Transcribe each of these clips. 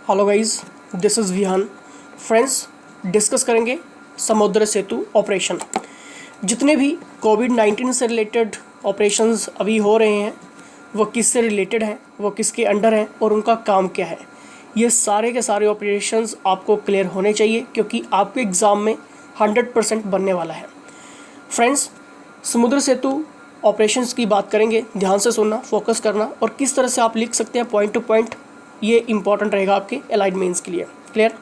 Hello guys, this is Vihaan. Friends, discuss करेंगे समुद्र सेतु operation. जितने भी कोविड-19 से रिलेटेड ऑपरेशंस अभी हो रहे हैं वो किससे रिलेटेड हैं, वो किसके अंडर हैं और उनका काम क्या है। ये सारे के सारे ऑपरेशंस आपको क्लियर होने चाहिए क्योंकि आपके एग्ज़ाम में 100% बनने वाला है। फ्रेंड्स, समुद्र सेतु ऑपरेशंस की बात करेंगे, ध्यान से सुनना, फोकस करना और किस तरह से आप लिख सकते हैं पॉइंट टू पॉइंट, ये इंपॉर्टेंट रहेगा आपके एलाइड मेंस के लिए। Clear.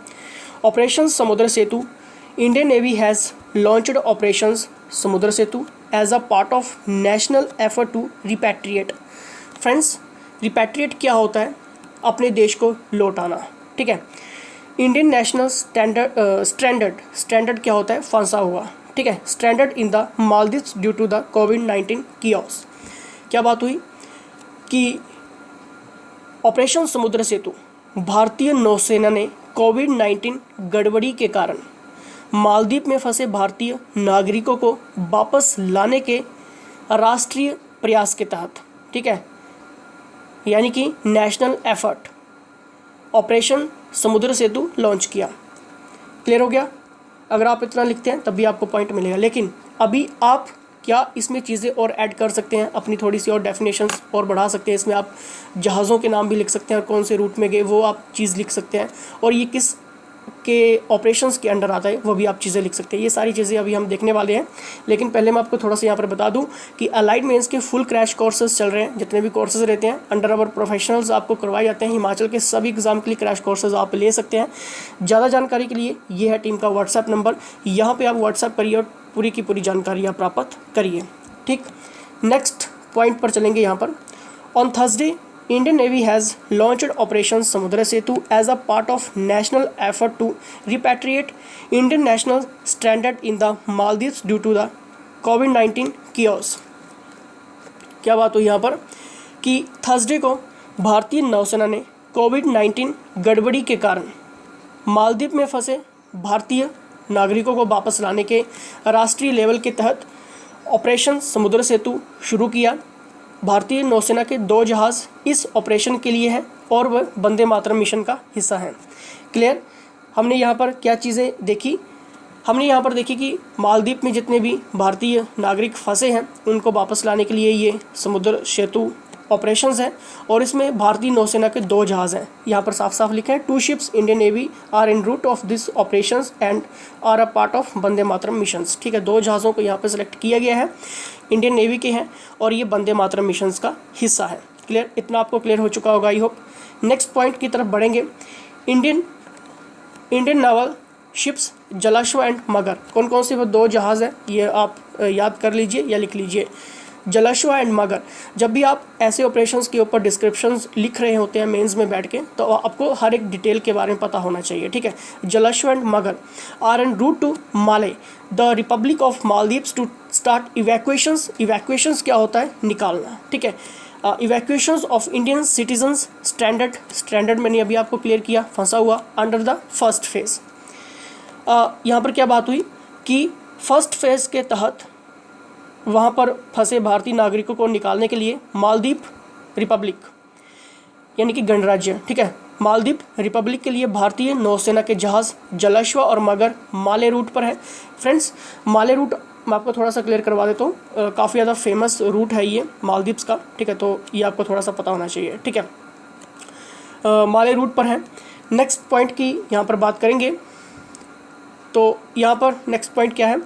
Operation Samudra Setu, Indian Navy has launched operations Samudra Setu as a part of national effort to repatriate. Friends, repatriate क्या होता है? अपने देश को लौटाना। ठीक है। इंडियन नेशनल स्टैंडर्ड क्या होता है? फंसा हुआ। ठीक है। Stranded in the Maldives due to the कोविड-19 कियोस। क्या बात हुई कि ऑपरेशन समुद्र सेतु, भारतीय नौसेना ने कोविड-19 गड़बड़ी के कारण मालदीव में फंसे भारतीय नागरिकों को वापस लाने के राष्ट्रीय प्रयास के तहत, ठीक है, यानी कि नेशनल एफर्ट, ऑपरेशन समुद्र सेतु लॉन्च किया। क्लियर हो गया? अगर आप इतना लिखते हैं तब भी आपको पॉइंट मिलेगा, लेकिन अभी आप क्या इसमें चीज़ें और ऐड कर सकते हैं, अपनी थोड़ी सी और डेफिनेशंस और बढ़ा सकते हैं। इसमें आप जहाज़ों के नाम भी लिख सकते हैं और कौन से रूट में गए वो आप चीज़ लिख सकते हैं, और ये किस के ऑपरेशंस के अंडर आता है वो भी आप चीज़ें लिख सकते हैं। ये सारी चीज़ें अभी हम देखने वाले हैं, लेकिन पहले मैं आपको थोड़ा सा यहाँ पर बता दूँ कि अलाइड मेंस के फुल क्रैश कोर्सेज चल रहे हैं। जितने भी कोर्सेज रहते हैं अंडर अवर प्रोफेशनल्स आपको करवाए जाते हैं। हिमाचल के सभी एग्जाम के लिए क्रैश कोर्सेज आप ले सकते हैं। ज़्यादा जानकारी के लिए ये है टीम का व्हाट्सएप नंबर, यहाँ पर आप व्हाट्सएप करिए और पूरी की पूरी जानकारी आप प्राप्त करिए। ठीक, नेक्स्ट पॉइंट पर चलेंगे। यहाँ पर on Thursday Indian Navy has launched operation Samudra Setu as a part of national effort to repatriate Indian national stranded in the Maldives due to the कोविड-19 कियोस। क्या बात हुई यहाँ पर कि थर्सडे को भारतीय नौसेना ने कोविड-19 गड़बड़ी के कारण मालदीव में फंसे भारतीय नागरिकों को वापस लाने के राष्ट्रीय लेवल के तहत ऑपरेशन समुद्र सेतु शुरू किया। भारतीय नौसेना के 2 जहाज़ इस ऑपरेशन के लिए हैं और वह वंदे मातरम मिशन का हिस्सा हैं। क्लियर। हमने यहाँ पर क्या चीज़ें देखी? हमने यहाँ पर देखी कि मालदीव में जितने भी भारतीय नागरिक फंसे हैं उनको वापस लाने के लिए ये समुद्र सेतु ऑपरेशंस हैं, और इसमें भारतीय नौसेना के 2 जहाज़ हैं। यहाँ पर साफ साफ लिखा है 2 ships Indian Navy are in route of this operations and are a part of Vande Mataram missions. ठीक है, 2 जहाज़ों को यहाँ पर सेलेक्ट किया गया है, इंडियन नेवी के हैं और ये वंदे मातरम मिशंस का हिस्सा है। क्लियर, इतना आपको क्लियर हो चुका होगा आई होप। नेक्स्ट पॉइंट की तरफ बढ़ेंगे। Indian novel ships Jalashwa and मगर, कौन कौन से वो 2 जहाज़ हैं ये आप याद कर लीजिए या लिख लीजिए। जलाश्व एंड मगर, जब भी आप ऐसे ऑपरेशंस के ऊपर डिस्क्रिप्शंस लिख रहे होते हैं मेंस में बैठ के, तो आपको हर एक डिटेल के बारे में पता होना चाहिए। ठीक है, Jalashwa and Magar are en route to Male the Republic of Maldives to start evacuations. Evacuations क्या होता है? निकालना। ठीक है, evacuations of Indian citizens stranded मैंने अभी आपको क्लियर किया, फंसा हुआ, अंडर द फर्स्ट फेज़। यहाँ पर क्या बात हुई कि फर्स्ट फेज़ के तहत वहाँ पर फंसे भारतीय नागरिकों को निकालने के लिए मालदीव रिपब्लिक यानी कि गणराज्य, ठीक है, मालदीव रिपब्लिक के लिए भारतीय नौसेना के जहाज़ जलाश्व और मगर माले रूट पर है। फ्रेंड्स, माले रूट मैं आपको थोड़ा सा क्लियर करवा देता हूँ, काफ़ी ज़्यादा फेमस रूट है ये मालदीव्स का। ठीक है, तो ये आपको थोड़ा सा पता होना चाहिए। ठीक है, माले रूट पर है। नेक्स्ट पॉइंट की यहाँ पर बात करेंगे, तो यहाँ पर नेक्स्ट पॉइंट क्या है?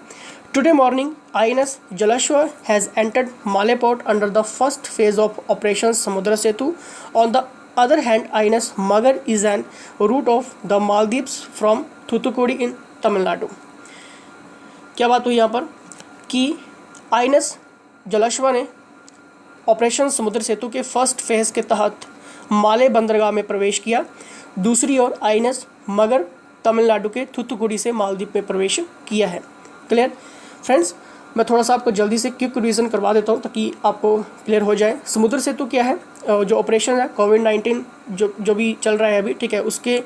Today morning, INS Jalashwa has entered Malé port under the first phase of Operation Samudra Setu. On the other hand, INS Magar is an route of the Maldives from Thoothukudi in Tamil Nadu. क्या बात हुई यहाँ पर कि INS जलाश्वा ने operation Samudra सेतु के first phase के तहत माले बंदरगाह में प्रवेश किया। दूसरी ओर INS मगर तमिलनाडु के थूथुकुडी से मालदीव में प्रवेश किया है। क्लियर फ्रेंड्स, मैं थोड़ा सा आपको जल्दी से क्विक रिवीजन करवा देता हूँ ताकि आपको क्लियर हो जाए। समुद्र सेतु क्या है? जो ऑपरेशन है कोविड-19 जो भी चल रहा है अभी, ठीक है, उसके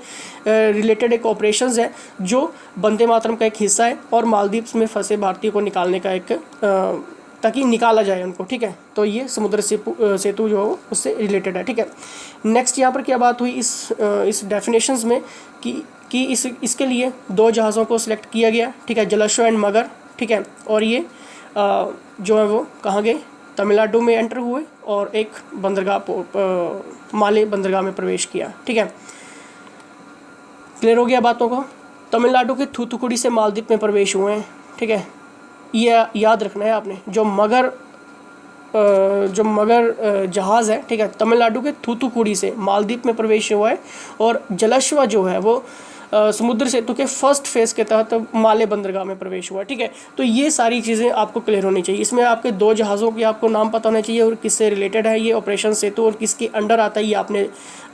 रिलेटेड एक ऑपरेशंस है जो वंदे मातरम का एक हिस्सा है और मालदीव्स में फंसे भारतीयों को निकालने का एक ताकि निकाला जाए उनको, ठीक है। तो ये समुद्र सेतु जो है उससे रिलेटेड है, ठीक है। नेक्स्ट यहाँ पर क्या बात हुई इस डेफिनेशंस में कि इसके लिए 2 जहाज़ों को सिलेक्ट किया गया, ठीक है, जलाश्व एंड मगर, ठीक है। और ये जो है वो कहाँ गए, तमिलनाडु में एंटर हुए और एक बंदरगाह माले बंदरगाह में प्रवेश किया, ठीक है। क्लियर हो गया बातों को। तमिलनाडु के थूथुकुडी से मालदीव में प्रवेश हुए हैं, ठीक है। ये याद रखना है आपने। जो मगर जहाज़ है, ठीक है, तमिलनाडु के थूथुकुडी से मालदीव में प्रवेश हुआ है और जलाश्व जो है वो समुद्र सेतु के फर्स्ट फेज़ के तहत माले बंदरगाह में प्रवेश हुआ, ठीक है। तो ये सारी चीज़ें आपको क्लियर होनी चाहिए। इसमें आपके 2 जहाज़ों की आपको नाम पता होना चाहिए और किससे रिलेटेड है ये ऑपरेशन सेतु और किसके अंडर आता है ये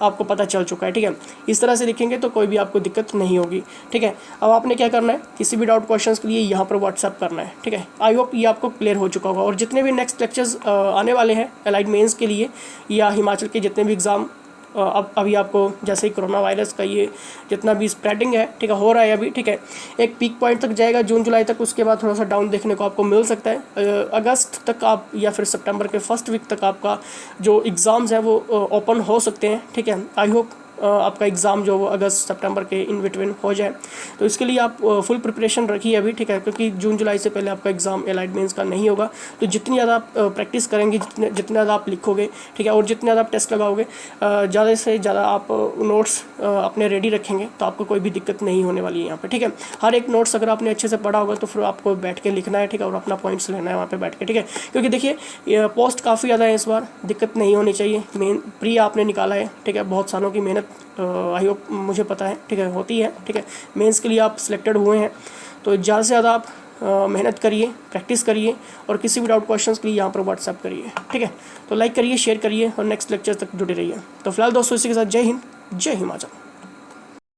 आपको पता चल चुका है, ठीक है। इस तरह से लिखेंगे तो कोई भी आपको दिक्कत नहीं होगी, ठीक है। अब आपने क्या करना है, किसी भी डाउट क्वेश्चन के लिए यहाँ पर व्हाट्सअप करना है, ठीक है। आई होप ये आपको क्लियर हो चुका होगा। और जितने भी नेक्स्ट लेक्चर्स आने वाले हैं एलाइड मेंस के लिए या हिमाचल के जितने भी एग्ज़ाम अभी आपको जैसे ही कोरोना वायरस का ये जितना भी स्प्रेडिंग है, ठीक है, हो रहा है अभी, ठीक है, एक पीक पॉइंट तक जाएगा जून जुलाई तक, उसके बाद थोड़ा सा डाउन देखने को आपको मिल सकता है। अगस्त तक आप या फिर सितंबर के फर्स्ट वीक तक आपका जो एग्ज़ाम्स हैं वो ओपन हो सकते हैं, ठीक है। आई होप आपका एग्ज़ाम जो वो अगस्त सितंबर के इन बिटवीन हो जाए। तो इसके लिए आप फुल प्रिपरेशन रखिए अभी, ठीक है, क्योंकि जून जुलाई से पहले आपका एग्ज़ाम एलाइड मेंस का नहीं होगा। तो जितनी ज़्यादा आप प्रैक्टिस करेंगे, जितने ज़्यादा आप लिखोगे, ठीक है, और जितने ज़्यादा आप टेस्ट लगाओगे, ज़्यादा से ज़्यादा आप नोट्स अपने रेडी रखेंगे तो आपको कोई भी दिक्कत नहीं होने वाली है यहाँ पर, ठीक है। हर एक नोट्स अगर आपने अच्छे से पढ़ा होगा तो फिर आपको बैठ के लिखना है, ठीक है, और अपना पॉइंट्स लेना है वहाँ पर बैठ के, ठीक है। क्योंकि देखिए पोस्ट काफ़ी ज़्यादा है इस बार, दिक्कत नहीं होनी चाहिए। मेन प्री आपने निकाला है, ठीक है, बहुत सालों की मेहनत आई होप मुझे पता है, ठीक है, होती है, ठीक है। मेंस के लिए आप सिलेक्टेड हुए हैं तो ज़्यादा से ज़्यादा आप मेहनत करिए, प्रैक्टिस करिए और किसी भी डाउट क्वेश्चंस के लिए यहाँ पर व्हाट्सअप करिए, ठीक है। तो लाइक करिए, शेयर करिए और नेक्स्ट लेक्चर तक जुड़े रहिए। तो फिलहाल दोस्तों इसी के साथ जय हिंद, जय हिमाचल।